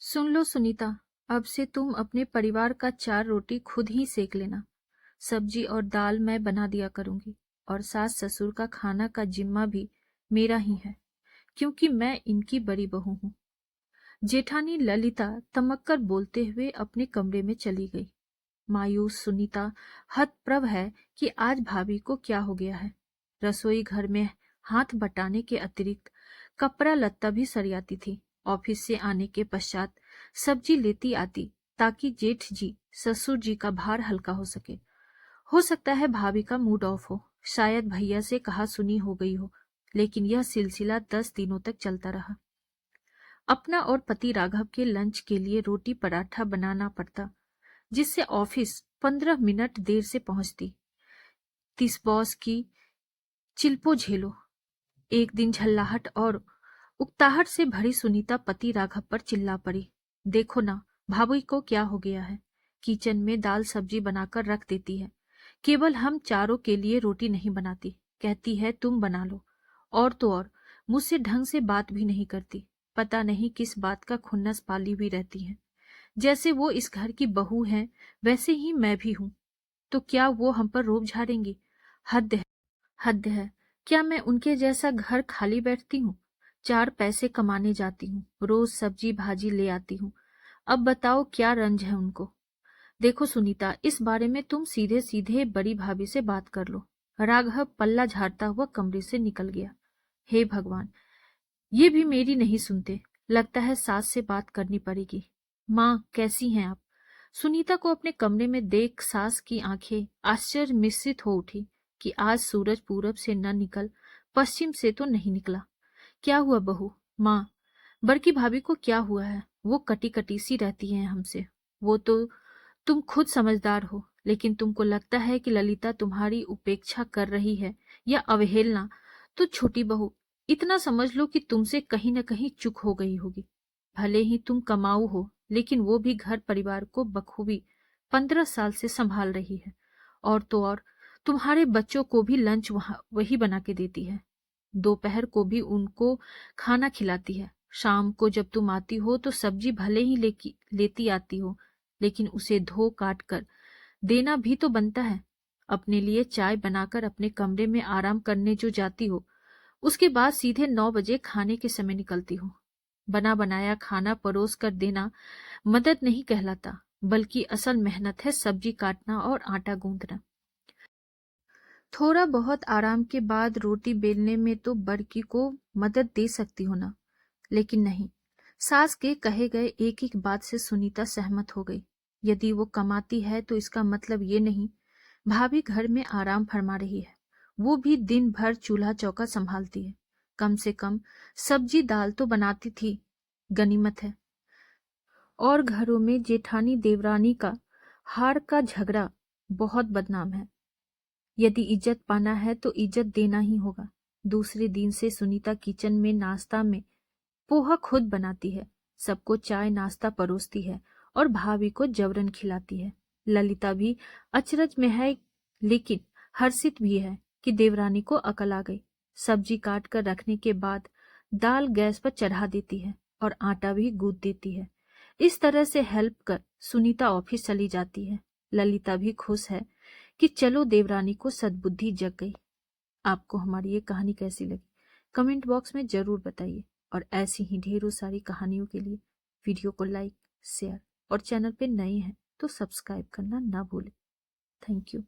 सुन लो सुनीता, अब से तुम अपने परिवार का 4 रोटी खुद ही सेक लेना। सब्जी और दाल मैं बना दिया करूंगी और सास ससुर का खाना का जिम्मा भी मेरा ही है, क्योंकि मैं इनकी बड़ी बहू हूँ। जेठानी ललिता तमक्कर बोलते हुए अपने कमरे में चली गई। मायूस सुनीता हतप्रभ है कि आज भाभी को क्या हो गया है। रसोई घर में हाथ बटाने के अतिरिक्त कपड़ा लत्ता भी सरियाती थी। ऑफिस से आने के पश्चात सब्जी लेती आती ताकि जेठ जी ससुर जी का भार हल्का हो सके। हो सकता है भाभी का मूड ऑफ हो, शायद भैया से कहा सुनी हो गई हो, लेकिन यह सिलसिला 10 दिनों तक चलता रहा। अपना और पति राघव के लंच के लिए रोटी पराठा बनाना पड़ता, जिससे ऑफिस 15 मिनट देर से पहुंचती। तिस बॉस की चिल्पो झेलो। एक दिन झल्लाहट और उकताहट से भरी सुनीता पति राघव पर चिल्ला पड़ी। देखो ना, भाभी को क्या हो गया है। किचन में दाल सब्जी बनाकर रख देती है, केवल हम चारों के लिए रोटी नहीं बनाती। कहती है तुम बना लो, और तो और मुझसे ढंग से बात भी नहीं करती। पता नहीं किस बात का खुन्नस पाली हुई रहती है। जैसे वो इस घर की बहू है, वैसे ही मैं भी हूँ। तो क्या वो हम पर रोब झाड़ेंगी? हद है, हद है। क्या मैं उनके जैसा घर खाली बैठती हूँ? 4 पैसे कमाने जाती हूँ, रोज सब्जी भाजी ले आती हूँ। अब बताओ क्या रंज है उनको। देखो सुनीता, इस बारे में तुम सीधे सीधे बड़ी भाभी से बात कर लो। राघव पल्ला झाड़ता हुआ कमरे से निकल गया। हे भगवान, ये भी मेरी नहीं सुनते। लगता है सास से बात करनी पड़ेगी। माँ, कैसी हैं आप? सुनीता को अपने कमरे में देख सास की आंखें आश्चर्य मिश्रित हो उठी कि आज सूरज पूरब से न निकल पश्चिम से तो नहीं निकला। क्या हुआ बहू? माँ, बड़की भाभी को क्या हुआ है? वो कटी कटी सी रहती हैं हमसे। वो तो तुम खुद समझदार हो, लेकिन तुमको लगता है कि ललिता तुम्हारी उपेक्षा कर रही है या अवहेलना। तो छोटी बहू, इतना समझ लो कि तुमसे कहीं न कहीं चूक हो गई होगी। भले ही तुम कमाऊ हो, लेकिन वो भी घर परिवार को बखूबी 15 साल से संभाल रही है। और तो और तुम्हारे बच्चों को भी लंच वही बना के देती है। दोपहर को भी उनको खाना खिलाती है। शाम को जब तुम आती हो तो सब्जी भले ही लेती आती हो, लेकिन उसे धो काट कर देना भी तो बनता है। अपने लिए चाय बनाकर अपने कमरे में आराम करने जो जाती हो, उसके बाद सीधे 9 बजे खाने के समय निकलती हो। बना बनाया खाना परोस कर देना मदद नहीं कहलाता, बल्कि असल मेहनत है सब्जी काटना और आटा गूंदना। थोड़ा बहुत आराम के बाद रोटी बेलने में तो बड़की को मदद दे सकती हो ना, लेकिन नहीं। सास के कहे गए एक एक बात से सुनीता सहमत हो गई। यदि वो कमाती है तो इसका मतलब ये नहीं भाभी घर में आराम फरमा रही है। वो भी दिन भर चूल्हा चौका संभालती है। कम से कम सब्जी दाल तो बनाती थी, गनीमत है। और घरों में जेठानी देवरानी का हार का झगड़ा बहुत बदनाम है। यदि इज्जत पाना है तो इज्जत देना ही होगा। दूसरे दिन से सुनीता किचन में नाश्ता में पोहा खुद बनाती है, सबको चाय नाश्ता परोसती है और भाभी को जबरन खिलाती है। ललिता भी अचरज में है, लेकिन हर्षित भी है कि देवरानी को अकल आ गई। सब्जी काट कर रखने के बाद दाल गैस पर चढ़ा देती है और आटा भी गूंथ देती है। इस तरह से हेल्प कर सुनीता ऑफिस चली जाती है। ललिता भी खुश है कि चलो देवरानी को सद्बुद्धि जग गई। आपको हमारी ये कहानी कैसी लगी कमेंट बॉक्स में जरूर बताइए, और ऐसी ही ढेरों सारी कहानियों के लिए वीडियो को लाइक, शेयर और चैनल पे नए हैं तो सब्सक्राइब करना ना भूलें। Thank you.